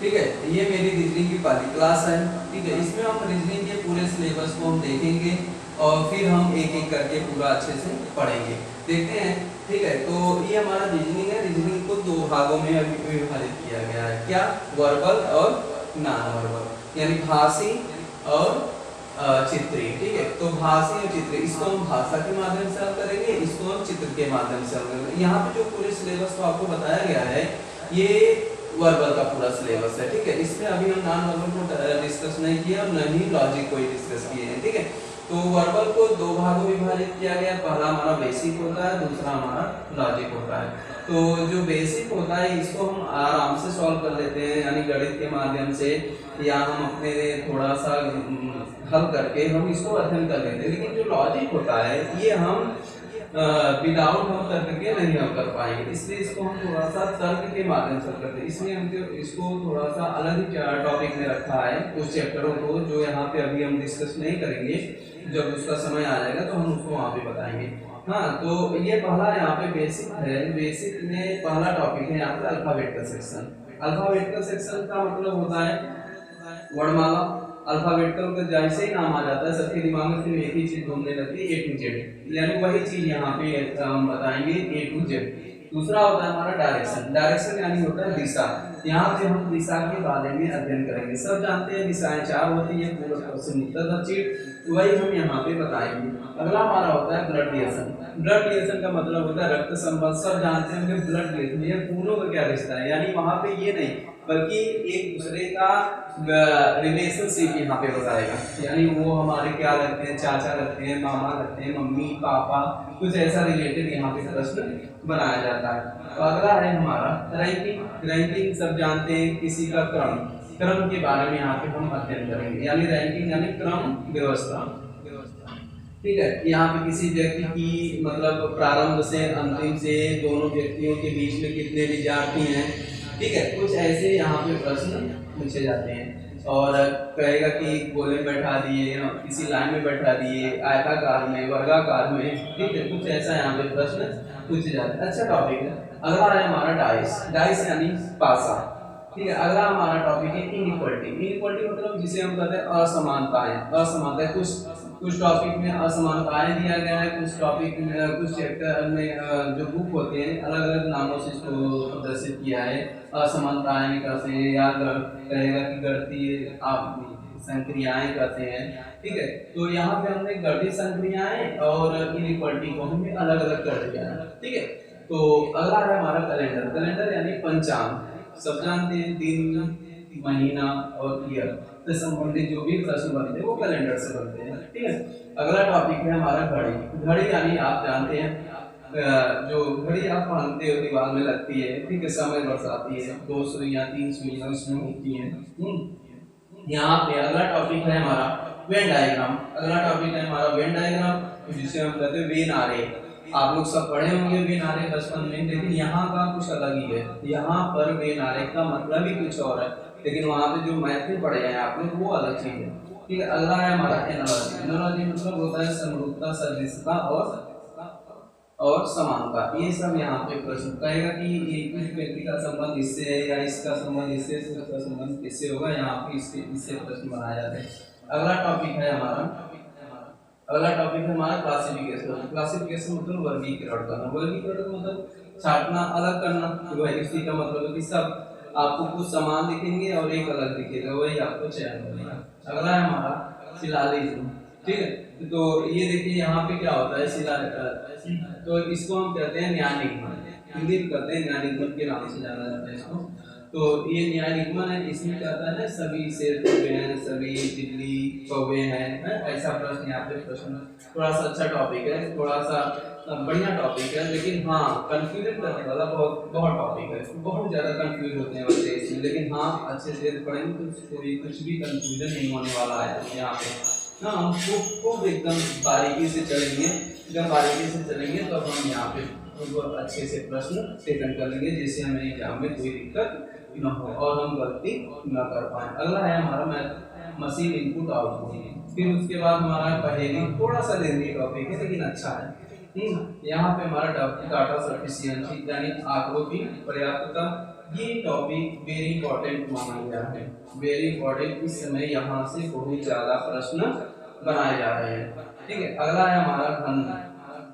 ठीक है, ये मेरी रीजनिंग की पहली क्लास है। ठीक है, इसमें हम रीजनिंग के पूरे सिलेबस को हम देखेंगे और फिर हम एक एक करके पूरा अच्छे से पढ़ेंगे। देखते हैं। ठीक है, तो ये हमारा रीजनिंग है। रीजनिंग को दो भागों में विभाजित किया गया है। क्या? वर्बल और नॉन वर्बल, यानी भाषी और चित्रीय। ठीक है, तो भाषी और चित्रीय, इसको हम भाषा के माध्यम से हल करेंगे, इसको हम चित्र के माध्यम से हल करेंगे। यहाँ पे जो पूरे सिलेबस को आपको बताया गया है ये वर्बल का पूरा सिलेबस है। ठीक है, इसमें अभी हम नॉन वर्बल को डिस्कस नहीं किया और न ही लॉजिक को डिस्कस किए हैं। ठीक है, तो वर्बल को दो भागों में विभाजित किया गया। पहला हमारा बेसिक होता है, दूसरा हमारा लॉजिक होता है। तो जो बेसिक होता है इसको हम आराम से सॉल्व कर लेते हैं, यानी गणित के माध्यम से, या हम अपने थोड़ा सा हल करके हम इसको अध्ययन कर लेते हैं। लेकिन जो लॉजिक होता है ये हम विदाउट हम तर्क के नहीं हम कर पाएंगे, इसलिए इसको हम थोड़ा सा तर्क के माध्यम से करते हैं। इसलिए हम इसको थोड़ा सा अलग ही टॉपिक में रखा है, उस चैप्टरों को जो यहाँ पे अभी हम डिस्कस नहीं करेंगे। जब उसका समय आ जाएगा तो हम उसको वहाँ पे बताएंगे। हाँ, तो ये पहला यहाँ पे बेसिक है। बेसिक में पहला टॉपिक है यहाँ पे अल्फाबेट का सेक्शन। अल्फाबेट का सेक्शन का मतलब होता है वर्णमाला। अल्फाबेटिकल का जैसे ही नाम आ जाता है सबके दिमाग में सिर्फ एक ही चीज घूमने लगती है, A to Z, यानी वही चीज यहाँ पे हम बताएंगे, A to Z। दूसरा होता है हमारा डायरेक्शन। डायरेक्शन यानी होता है दिशा। यहाँ पे हम दिशा के बारे में अध्ययन करेंगे। सब जानते हैं दिशाएं चार होती है, पूर्व पश्चिम उत्तर दक्षिण, वही हम यहाँ पे बताएंगे। अगला हमारा होता है ब्लड रिलेशन। ब्लड रिलेशन का मतलब होता है रक्त संबंध। सब जानते हैं ब्लड रिलेशन, ये खूनों का क्या रिश्ता है, यानी वहाँ पे ये नहीं बल्कि एक दूसरे का रिलेशनशिप यहाँ पे बताएगा। यानी वो हमारे क्या लगते हैं, चाचा लगते हैं, मामा लगते हैं, मम्मी पापा, कुछ ऐसा रिलेटेड यहाँ पे प्रश्न बनाया जाता है। तो अगला है हमारा रैंकिंग। रैंकिंग सब जानते हैं, किसी का क्रम, क्रम के बारे में यहाँ पे हम अध्ययन करेंगे, यानी रैंकिंग यानी क्रम व्यवस्था। ठीक है, यहाँ पे किसी व्यक्ति की मतलब प्रारंभ से अंतिम से दोनों व्यक्तियों के बीच में कितने विद्यार्थी हैं। ठीक है, कुछ ऐसे यहाँ पे प्रश्न पूछे जाते हैं और कहेगा कि गोले में बैठा दिए, किसी लाइन में बैठा दिए, आयताकार में, वर्गाकार में। ठीक है, कुछ ऐसा यहाँ पे प्रश्न पूछे जाते हैं। अच्छा टॉपिक है। अगला है हमारा डाइस। डाइस यानी पासा। ठीक है, अगला हमारा टॉपिक है इनइक्वालिटी। इनइक्वालिटी मतलब जिसे हम कहते हैं असमानताएं। असमानताएं, कुछ टॉपिक में असमानताएं दिया गया है, कुछ टॉपिक में, कुछ चैप्टर में जो बुक होते हैं अलग अलग नामों से इसको प्रदर्शित किया है। असमानताएं कैसे याद करेगा कि गणितीय संक्रियाएं कहते हैं। ठीक है, तो यहाँ पे हमने गणितीय संक्रियाएं और इनइक्वालिटी को हमने अलग अलग कर दिया है। ठीक है, तो अगला है हमारा कैलेंडर। कैलेंडर यानी पंचांग। सब जानते हैं दिन, महीना और ईयर से संबंधित जो भी प्रश्न बनते हैं वो कैलेंडर से बनते हैं। ठीक है, अगला टॉपिक है हमारा घड़ी। घड़ी यानी आप जानते हैं जो घड़ी आप पहनते हो दिमाग में लगती है। ठीक है, समय दर्शाती है, 2 सुइयां 3 सुइयां उसमें होती है। यहाँ पे अगला टॉपिक है हमारा वेन डायग्राम। अगला टॉपिक है हमारा वेन डायग्राम, जिसे हम कहते हैं वेन आरेख। आप लोग सब पढ़े होंगे वेन आरेख बचपन में, लेकिन यहाँ का कुछ अलग ही है। यहाँ पर वेन आरेख का मतलब ही कुछ और है, लेकिन वहाँ पे जो मैथ में पढ़े हैं आप लोग वो अलग चीज है। ठीक है, अगला है हमारा एनालॉजी। एनालॉजी मतलब होता है समरूपता, सदृशता और समानता। ये सब यहाँ पे प्रश्न कहेगा कि एक व्यक्ति का संबंध इससे है या इसका संबंध इससे, उसका संबंध इससे होगा। यहाँ पे इससे प्रश्न बनाए जाते हैं। अगला टॉपिक है हमारा क्लासिफिकेशन। क्लासिफिकेशन मतलब वर्गीकरण करना। वर्गीकरण मतलब छांटना, अलग करना। तो इसी का मतलब है कि सब आपको कुछ समान दिखेंगे और एक अलग दिखेगा, वही आपको चयन करना। अगला है हमारा शिलालेख। ठीक है, तो ये देखिए यहाँ पे क्या होता है शिलालेख, तो इसको हम कहते हैं न्याय निगमन। हिंदी में कहते हैं न्याय निगमन के नाम से जाना जाता है इसको। तो ये न्याय निगमन है, इसमें क्या होता है ना, सभी शेर कौवे हैं, सभी बिल्ली कौवे हैं, ऐसा प्रश्न यहाँ पे प्रश्न। थोड़ा सा अच्छा टॉपिक है, थोड़ा सा बढ़िया टॉपिक है, लेकिन हाँ कंफ्यूजन करने वाला बहुत टॉपिक है। बहुत ज़्यादा कंफ्यूज होते हैं बच्चे इसमें, लेकिन हाँ अच्छे से पढ़ेंगे तो कोई कुछ भी कंफ्यूजन नहीं होने वाला है यहाँ पे। हाँ, हम खूब एकदम बारीकी से चलेंगे। जब बारीकी से चलेंगे तो हम यहाँ पे अच्छे से प्रश्न सेकंड कर लेंगे, जिससे हमें एग्जाम में कोई दिक्कत न हो और हम गलती न कर पाए। अगला है हमारा मशीन इनपुट आउटपुट। फिर उसके बाद हमारा पहेली, थोड़ा सा लेंदी टॉपिक है लेकिन अच्छा है। यहाँ पे हमारा डाटा सफिशिएंसी यानी आंकड़ों की पर्याप्तता। ये टॉपिक वेरी इंपॉर्टेंट माना गया है, वेरी इंपॉर्टेंट। इस समय यहाँ से बहुत ज्यादा प्रश्न बनाए जा रहे हैं। ठीक है, अगला है हमारा घन,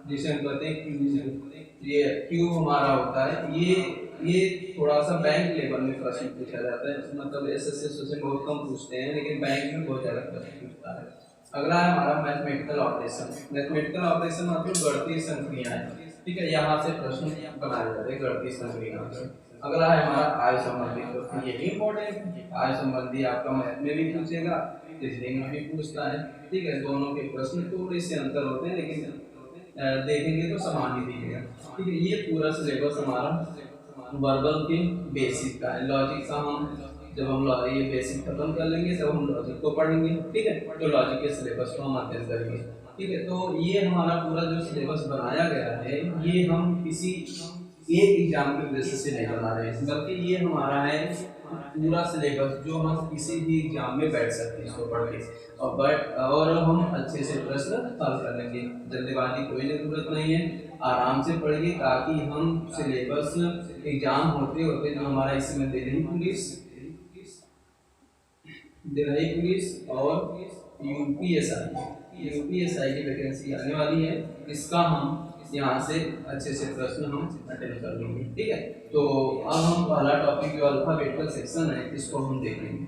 जिसे हम कहते हैं क्यूब। ये क्यूब हमारा होता है, ये थोड़ा सा बैंक लेवल में प्रश्न पूछा जाता है, मतलब एसएससी से बहुत कम पूछते हैं, लेकिन बैंक में बहुत ज्यादा प्रश्न पूछता है। अगला है हमारा मैथमेटिकल ऑपरेशन। मैथमेटिकल ऑपरेशन मतलब गणितीय संक्रियाएं। ठीक है, यहाँ से प्रश्न बनाए जाते हैं गणितीय संक्रियाओं से। अगला है हमारा आय संबंधी प्रश्न, ये भी इंपॉर्टेंट है। आय संबंधी आपका मैथ में भी पूछेगा, रीजनिंग में भी पूछता है। ठीक है, दोनों के प्रश्न थोड़े से अंतर होते हैं, लेकिन देखेंगे तो समान ही दिखेगा। ठीक है, ये पूरा सिलेबस हमारा वर्बल के बेसिक का है। लॉजिक का हम जब हम ये बेसिक खत्म कर लेंगे तब हम लॉजिक को पढ़ेंगे। ठीक है, तो लॉजिक के सिलेबस को हम अध्ययन करेंगे। ठीक है, तो ये हमारा पूरा जो सिलेबस बनाया गया है, ये हम किसी एक एग्जाम के उद्देश्य से नहीं बना रहे हैं, बल्कि ये हमारा है पूरा सिलेबस जो हम किसी भी एग्जाम में बैठ सकते हैं इसको पढ़ के, और हम अच्छे से प्रश्न हल कर लेंगे। जल्दीबाजी कोई जरूरत नहीं है, आराम से पढ़िए, ताकि हम सिलेबस एग्जाम होते होते जो हमारा इसमें दिल्ली पुलिस और यूपीएसआई की वैकेंसी आने वाली है, इसका हम यहाँ से अच्छे से प्रश्न हम अटेंड कर लेंगे। ठीक है, तो अब हम पहला टॉपिक जो अल्फाबेटिकल सेक्शन है इसको हम देखेंगे।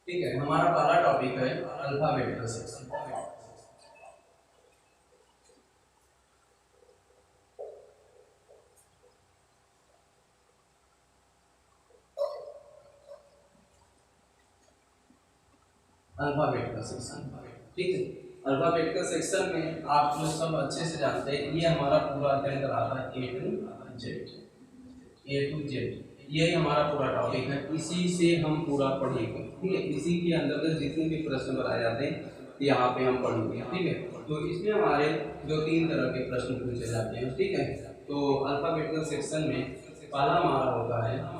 ठीक है, हमारा पहला टॉपिक है अल्फाबेटिकल सेक्शन। अल्फाबेटिकल सेक्शन, ठीक है। अल्फाबेटिकल सेक्शन में आप लोग सब अच्छे से जानते हैं, ये हमारा पूरा अध्ययन कराता है ए टू जेड, यही हमारा पूरा टॉपिक है, इसी से हम पूरा पढ़ेंगे। ठीक है, इसी के अंदर जितने भी प्रश्न बनाए जाते हैं यहाँ पे हम पढ़ेंगे। ठीक है, तो इसमें हमारे जो 3 तरह के प्रश्न पूछे जाते हैं। ठीक है, तो अल्फाबेटिकल सेक्शन में पहला हमारा होता है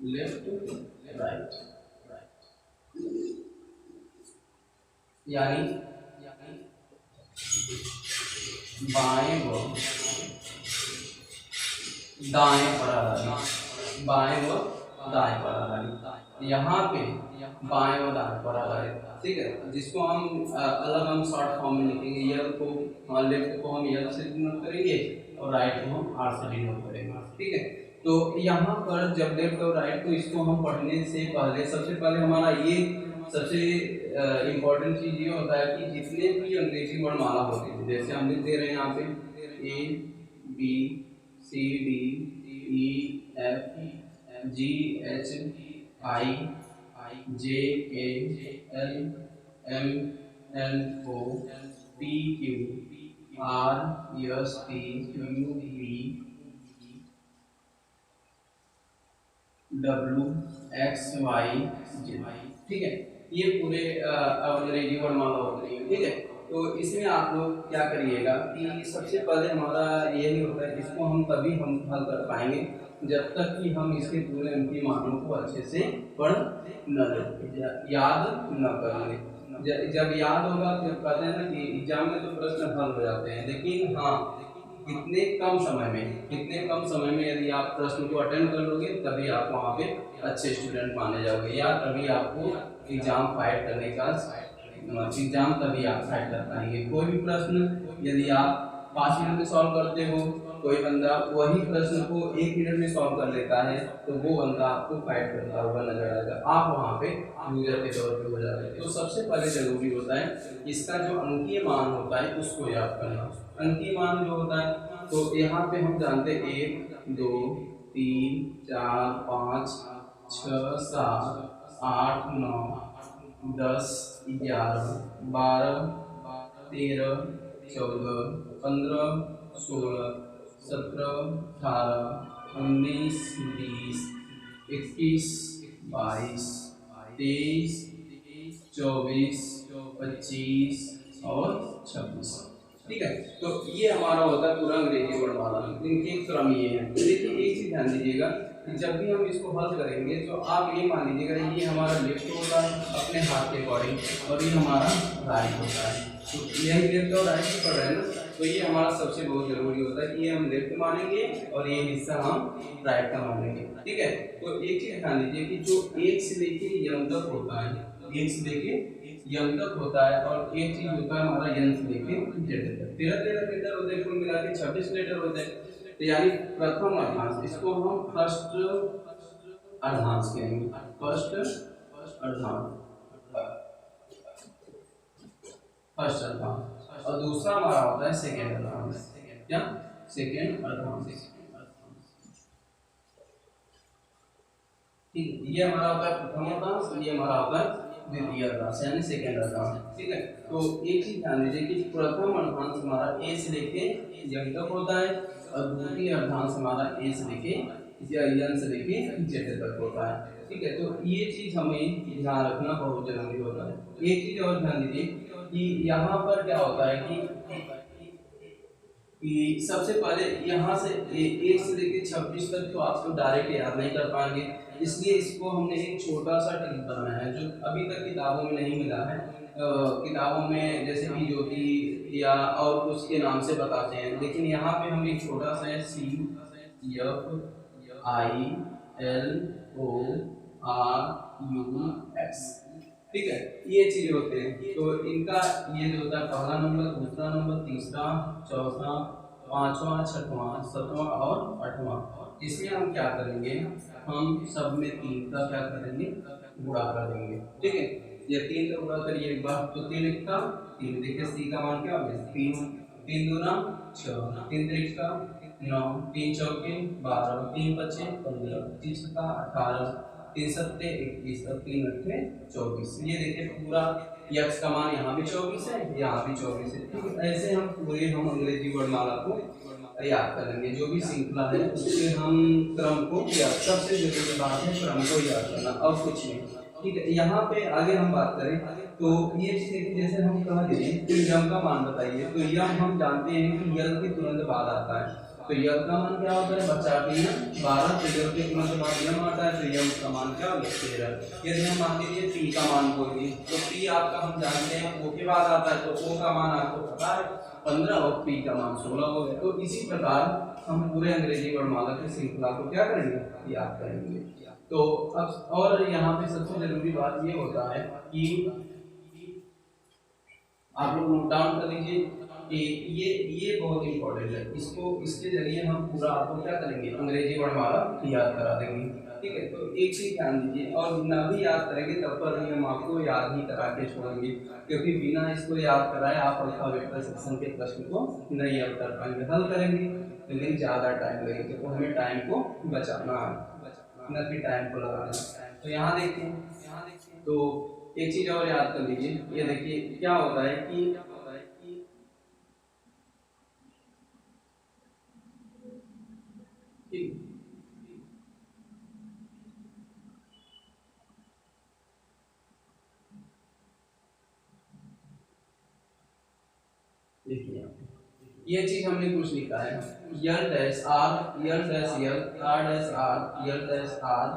लेफ्ट राइट, यानी बाएं व दाएं पराधारी, बाएं व दाएं पराधारी। यहाँ पे बाएं व दाएं पराधारी, ठीक है, जिसको हम अलग हम शॉर्ट फॉर्म में लिखेंगे। यल को लेफ्ट को हम यल से डिनोट करेंगे और राइट को हम आर से डिनोट करेंगे। ठीक है, तो यहाँ पर जब लेफ्ट और राइट को इसको हम पढ़ने से पहले सबसे पहले हमारा ये सबसे इम्पोर्टेंट चीज ये होता है कि जितने भी अंग्रेजी वर्णमाला होते हैं, जैसे हम लिख दे रहे हैं यहाँ पे A B C D E F G H I J K L M N O P Q R S T U V W X Y Z. ठीक है, ये पूरे अंग्रेजी वर्णमाला होते हैं। ठीक है, तो इसमें आप लोग क्या करिएगा कि सबसे पहले हमारा यही होता है, इसको हम तभी हम हल कर पाएंगे जब तक कि हम इसके पूरे उनकी मानों को अच्छे से पढ़ न लें, याद न कर लें। जब याद होगा तो कहते हैं ना कि एग्जाम में तो प्रश्न हल हो जाते हैं, लेकिन हाँ कितने कम समय में, कितने कम समय में यदि आप प्रश्न को अटेंड कर लोगे तभी आप वहाँ पे अच्छे स्टूडेंट माने जाओगे, या तभी आपको एग्जाम फाइट करने का एग्जाम तभी आप फाइट कर पाएंगे। कोई भी प्रश्न यदि आप 5 मिनट में सॉल्व करते हो, कोई बंदा वही प्रश्न को 1 मिनट में सॉल्व कर लेता है, तो वो बंदा आपको फाइट करता हुआ नजर आएगा, आप वहाँ पे लूजर के तौर पे हो जाते हैं। तो सबसे पहले जरूरी होता है इसका जो अंकीय मान होता है उसको याद करना। अंकीय मान जो होता है, तो यहाँ पे हम जानते हैं 1 2 3 4 5 6 7 8 9 10 11 12 13 14 15 16 17 18 19 20 21 22 23 24 25 और 26। ठीक है, तो ये हमारा होता है पूरा अंग्रेजी वर्णमाला। इनके क्रम ये है। देखिए एक चीज ध्यान दीजिएगा कि जब भी हम इसको हल करेंगे तो आप ये मान लीजिएगा ये हमारा लेफ्ट होगा अपने हाथ के अकॉर्डिंग, और ये हमारा राइट होता है। तो यही लेफ्ट और राइट से पढ़ रहे हैं ना, तो ये हमारा सबसे बहुत जरूरी होता है कि ये हम लेफ्ट मानेंगे और ये हिस्सा हम राइट का मानेंगे। ठीक है, तो एक चीज ध्यान दीजिए कि जो 1 से लेके यम तक होता है, 1 से लेके यम तक होता है, और एक चीज होता है हमारा यन से लेके जेड तक। 13 लेटर होते हैं, कुल मिला के 26 लेटर होते हैं। तो यानी प्रथम अर्धांश, इसको हम फर्स्ट अर्धांश कहेंगे, फर्स्ट अर्धांश, फर्स्ट अर्धांश, और दूसरा हमारा होता है सेकेंड अर्धांश। क्या? सेकेंड अर्धांश। ठीक है, ये हमारा होता है प्रथम अर्धांश, ये हमारा होता है द्वितीय अर्धांश यानी सेकेंड अर्धांश। ठीक है, तो एक चीज ध्यान दीजिए कि प्रथम अर्धांश हमारा ए से लेके यम तक होता है, और द्वितीय अर्धांश हमारा ए से लेके यन से लेके जेड तक होता है। ठीक है, तो ये चीज हमें ध्यान रखना बहुत जरूरी होता है। एक चीज और ध्यान दीजिए कि यहाँ पर क्या होता है कि सबसे पहले यहाँ से 1 से लेके 26 तक तो आपको डायरेक्ट याद नहीं कर पाएंगे, इसलिए इसको हमने एक छोटा सा ट्रिक बनाया है जो अभी तक किताबों में नहीं मिला है। किताबों में जैसे कि ज्योति या और कुछ के नाम से बताते हैं, लेकिन यहाँ पे हम एक छोटा सा CFILORUX, ठीक है, ये चीजें होते हैं। तो इनका ये जो होता है पहला नंबर, दूसरा नंबर, तीसरा, चौथा, पांचवा, छठवां, सातवां और आठवां, इसमें हम क्या करेंगे, हम सब में 3 का क्या करेंगे, गुणा कर देंगे। ठीक है, ये 3 का गुणा करिए एक बार, तो 3 का 3, देखिए सी का मान क्या हो गया 3, 3 दूना 6, 3 त्रिका 9, 3 चौके 12, 3 पचे 15, 3 छक्का 18, 3 सत्ते 21 और 3 अट्ठे 24। ये देखिए पूरा यक्स का मान यहाँ भी 24 है, यहाँ भी 24 है। ठीक है, ऐसे हम पूरे अंग्रेजी वर्णमाला को याद करेंगे। जो भी श्रृंखला है उसके हम क्रम को याद, सबसे जरूरी बात है क्रम को याद करना और कुछ नहीं। ठीक है, यहाँ पे आगे हम बात करें तो ये जैसे हम कह दें कि यम का मान बताइए, तो यम हम जानते हैं कि यल के तुरंत बाद आता है, तो यल का मान क्या होता है बच्चा की 12, तो यल के तुरंत बाद यम आता है, तो यम का मान क्या होगा 13। यदि हम मान लीजिए पी का मान बोलिए, तो पी आपका हम जानते हैं ओ के बाद आता है, तो ओ का मान आपको पता है 15 और पी का मान 16 हो गया। तो इसी प्रकार हम पूरे अंग्रेजी वर्णमाला की श्रृंखला को क्या करेंगे, याद करेंगे। तो अब और यहाँ पे सबसे जरूरी बात ये होता है कि आप लोग नोट डाउन कर लीजिए कि ये बहुत इंपॉर्टेंट है, इसको इसके जरिए हम पूरा आपको क्या करेंगे, अंग्रेजी वर्णमाला याद करा देंगे। ठीक है, तो एक चीज ध्यान दीजिए, और ना भी याद करेंगे तब पर भी हम आपको याद ही करा के छोड़ेंगे, क्योंकि बिना इसको याद कराए आप अल्फाबेट सेक्शन के प्रश्न को नहीं याद कर पाएंगे। हल करेंगे लेकिन ज़्यादा टाइम लगेगा, तो हमें टाइम को बचाना है, न कि टाइम को लगाना। तो यहाँ देखिए, तो एक चीज और याद कर लीजिए, ये देखिए क्या होता है कि देखिए ये चीज हमने कुछ लिखा है, L dash R, L dash L, R dash R, L dash R,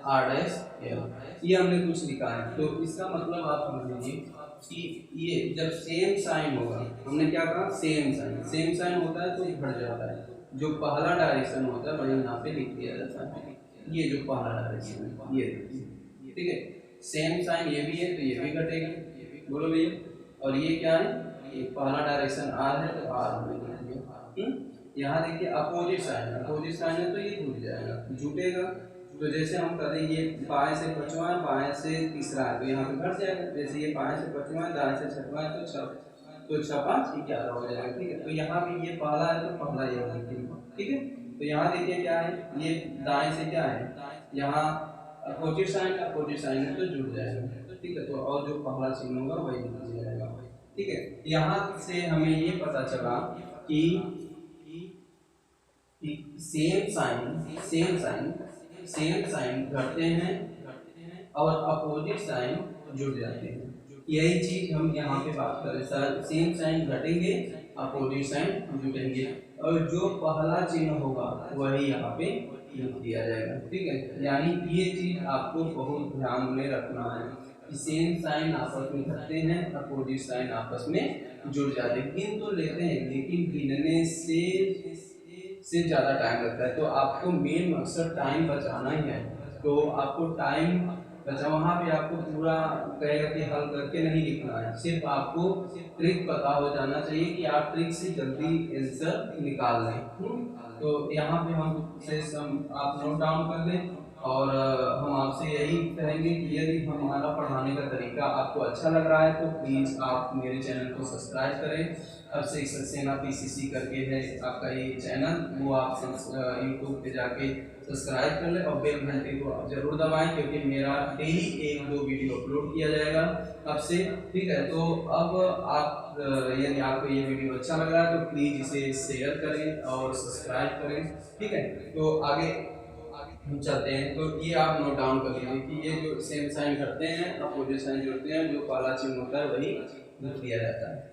R dash L, ये हमने कुछ लिखा है। तो इसका मतलब आप समझ लीजिए कि ये जब सेम साइन होगा, हमने क्या कहा सेम साइन होता है तो घट जाता है, जो पहला डायरेक्शन होता है वही यहाँ पे लिख दिया जाता है, ये जो पहला डायरेक्शन है ये देखिए, ठीक है, सेम साइन ये भी है तो ये भी घटेगा, बोलो भैया, और ये क्या है, ये पहला डायरेक्शन आर है तो आर हमें लिख दिया। यहाँ देखिए अपोजिट साइन है तो ये जुट जाएगा, जुटेगा तो जैसे हम करें ये बाएं से पांचवा है, बाएं से तीसरा है तो यहाँ पे घट जाएगा, जैसे ये बाएं से पांचवा है, दाएं से छठवां है तो छः पाँच 11 हो जाएगा, ठीक है। तो यहाँ भी ये पहला है तो पहला ये लिखेंगे, ठीक है। तो यहाँ देखिए क्या है, ये दाएं से क्या है, यहाँ अपोजिट साइन है तो जुड़ जाएगा, ठीक है। तो और जो पहला चिन्ह होगा वही लिख जाएगा, ठीक है। यहाँ से हमें ये पता चला कि सेम साइन घटते हैं और अपोजिट साइन जुड़ जाते हैं, यही चीज हम यहाँ पे बात कर रहे हैं, सेम साइन घटेंगे अपोजिट साइन जुटेंगे और जो पहला चिन्ह होगा वही यहाँ पे लिख दिया जाएगा, ठीक है। यानी ये चीज आपको बहुत ध्यान में रखना है कि सेम साइन आपस में घटते हैं, अपोजिट साइन आपस में जुड़ जाते हैं, गिन तो लेते हैं लेकिन गिनने से ज़्यादा टाइम लगता है, तो आपको मेन मकसद टाइम बचाना ही है, तो आपको टाइम बचा, वहाँ पे आपको पूरा कहेगा कि हल करके नहीं लिखना है, सिर्फ आपको ट्रिक पता हो जाना चाहिए कि आप ट्रिक से जल्दी आंसर निकाल लें। तो यहाँ पे हम से आप नोट डाउन कर लें और हम आपसे यही कहेंगे कि यदि हमारा पढ़ाने का तरीका आपको अच्छा लग रहा है तो प्लीज़ आप मेरे चैनल को सब्सक्राइब करें, अभिषेक सक्सेना पीसीसी करके है आपका ये चैनल, वो आप यूट्यूब पे जाके सब्सक्राइब कर लें और बेल घंटे को जरूर दबाएं क्योंकि मेरा डेली 1-2 वीडियो अपलोड किया जाएगा अब से, ठीक है। तो अब आप यदि आपको ये वीडियो अच्छा लग रहा है तो प्लीज़ इसे शेयर करें और सब्सक्राइब करें, ठीक है। तो आगे हम चलते हैं, तो ये आप नोट डाउन कर लीजिए कि ये जो सेम साइन करते हैं अपोजिट साइन जोड़ते हैं, जो पहला चिन्ह होता है वही लिख दिया जाता है।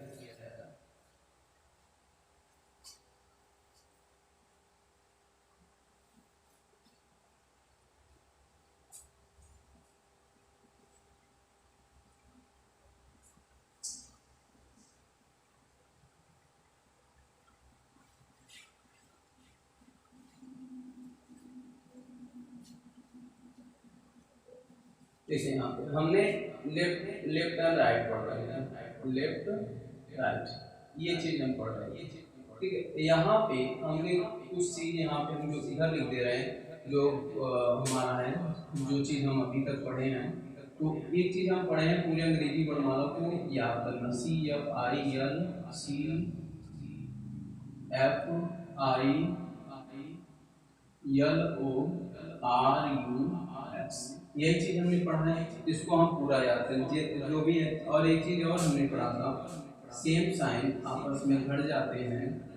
जैसे यहाँ पे हमने लेफ्ट एंड राइट पढ़ रहे हैं, लेफ्ट राइट ये चीज हम पढ़ रहे हैं, ठीक है। यहाँ पे हमने कुछ चीज यहाँ पे हम जो इधर लिख दे रहे हैं जो हमारा है, जो चीज हम अभी तक पढ़े हैं, तो एक चीज हम पढ़े हैं पूरे अंग्रेजी वर्णमाला को याद करना, CFRELCFILORUX, यही चीज हमने पढ़ा है, इसको हम पूरा याद करें जो भी है। और एक चीज और हमने पढ़ा था, सेम साइन आपस में घट जाते हैं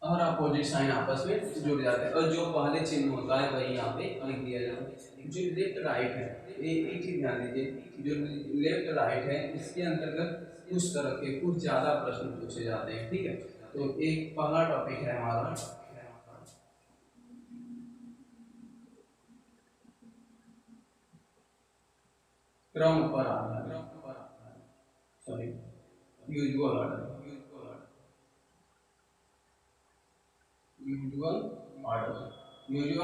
और अपोजिट साइन आपस में जुड़ जाते हैं और जो पहले चिन्ह होता है वही यहाँ पे लिख दिया जाता है। जो लेफ्ट राइट है, एक चीज ध्यान दीजिए, जो लेफ्ट राइट है इसके अंतर्गत कुछ तरह के कुछ ज्यादा प्रश्न पूछे जाते हैं, ठीक है। तो एक पहला टॉपिक है हमारा क्रम पर आधार, sorry usual order, usual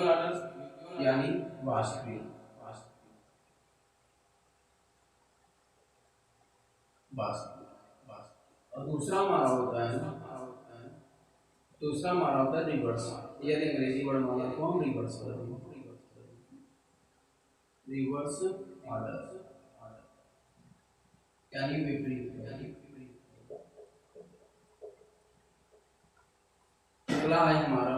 order यानी वास्तविक, और दूसरा हमारा होता है रिवर्स, यदि अंग्रेजी वर्णमाला को हम रिवर्स कर दें, रिवर्स ऑर्डर यानी विपरीत। अगला है हमारा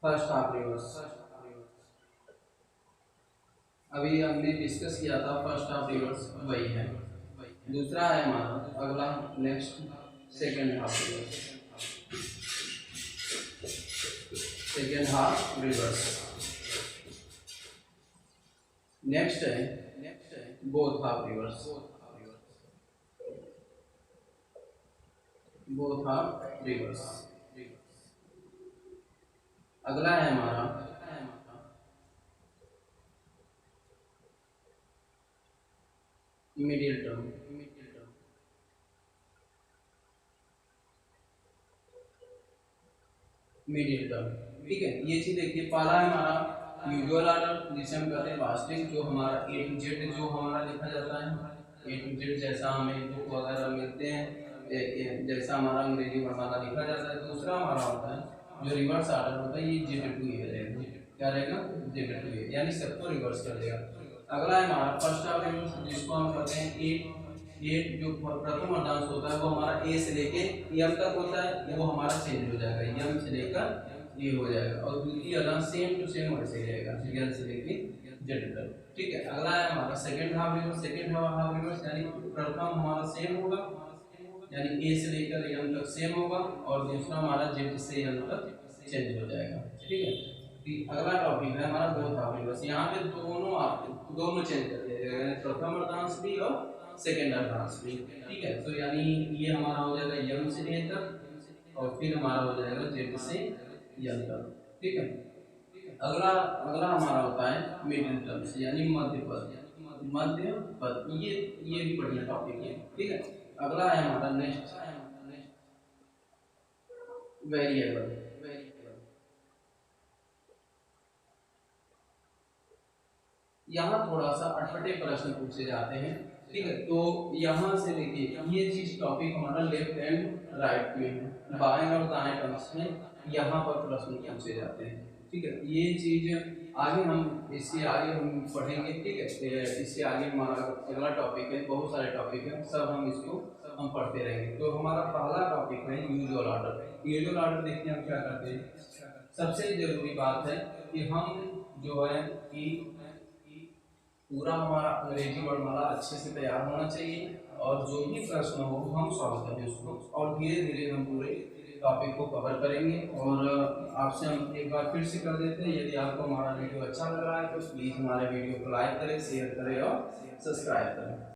फर्स्ट हाफ रिवर्स, अभी हमने डिस्कस किया था फर्स्ट हाफ रिवर्स वही है। दूसरा है हमारा अगला next second half reverse, second half reverse. Next है both half reverse. Both half reverse. अगला है हमारा मिडिल टर्म। मिडिल टर्म, ठीक है। ये चीज देखिए, पहला है हमारा यूजुअल ऑर्डर जिसे हम कहते हैं वास्तविक, जो हमारा ए टू जेड जो हमारा लिखा जाता है, ए टू जेड जैसा हमें बुक वगैरह मिलते हैं, जैसा हमारा अंग्रेजी वर्णमाला लिखा जाता है। दूसरा हमारा होता है जो रिवर्स ऑर्डर होता है, ये जेड टू ए रहेगा। क्या रहेगा? जेड टू ए, यानी सबको रिवर्स कर देगा। अगला है हमारा फर्स्ट हाफ रिवर्स, जिसको हम कहते हैं ए जो प्रथम अर्धांश होता है वो हमारा ए से लेके एम तक होता है, वो हमारा चेंज हो जाएगा, एम से लेकर ए हो जाएगा। और द्वितीय अर्धांश सेम टू सेम वैसे ही रहेगा, एल से लेके जेड तक, ठीक है। अगला है हमारा second half reverse. Second half reverse यानी प्रथम हमारा सेम होगा, यानी ए से लेकर एम तक सेम होगा, और दूसरा हमारा जेड से एम तक चेंज हो जाएगा, ठीक है। अगला टॉपिक है हमारा बोथ हाफ रिवर्स। यहाँ पे दोनों चेंज कर दिया जाएगा, प्रथम अर्धांश भी और सेकेंड अर्धांश भी, ठीक है। तो यानी ये हमारा हो जाएगा एम से ए तक, और फिर हमारा हो जाएगा जेड से एम तक, ठीक है। अगला अगला हमारा होता है मिडिल टर्म्स, यानी मध्य पद। मध्य पद ये भी बढ़िया टॉपिक है, ठीक है। अगला है हमारा नेक्स्ट वेरिएबल। यहाँ थोड़ा सा अटपटे प्रश्न पूछे जाते हैं, ठीक है। तो यहाँ से देखिए, ये चीज टॉपिक हमारा लेफ्ट एंड राइट में है, बाएं और दाएं टर्म्स में यहाँ पर प्रश्न पूछे जाते हैं, ठीक है। ये चीज आगे हम इसके आगे हम पढ़ेंगे, ठीक है। इससे आगे हमारा अगला टॉपिक है, बहुत सारे टॉपिक है, सब हम पढ़ते रहेंगे। तो हमारा पहला टॉपिक है यूजुअल ऑर्डर। यूजुअल ऑर्डर देखिए हम क्या करते हैं। सबसे जरूरी बात है कि हम जो है कि पूरा हमारा अंग्रेजी वर्णमाला अच्छे से तैयार होना चाहिए, और जो भी प्रश्न हो हम सॉल्व करें उसको, और धीरे धीरे हम पूरे टॉपिक को कवर करेंगे। और आपसे हम एक बार फिर से कर देते हैं, यदि आपको हमारा वीडियो अच्छा लग रहा है तो प्लीज़ हमारे वीडियो को लाइक करें, शेयर करें और सब्सक्राइब करें।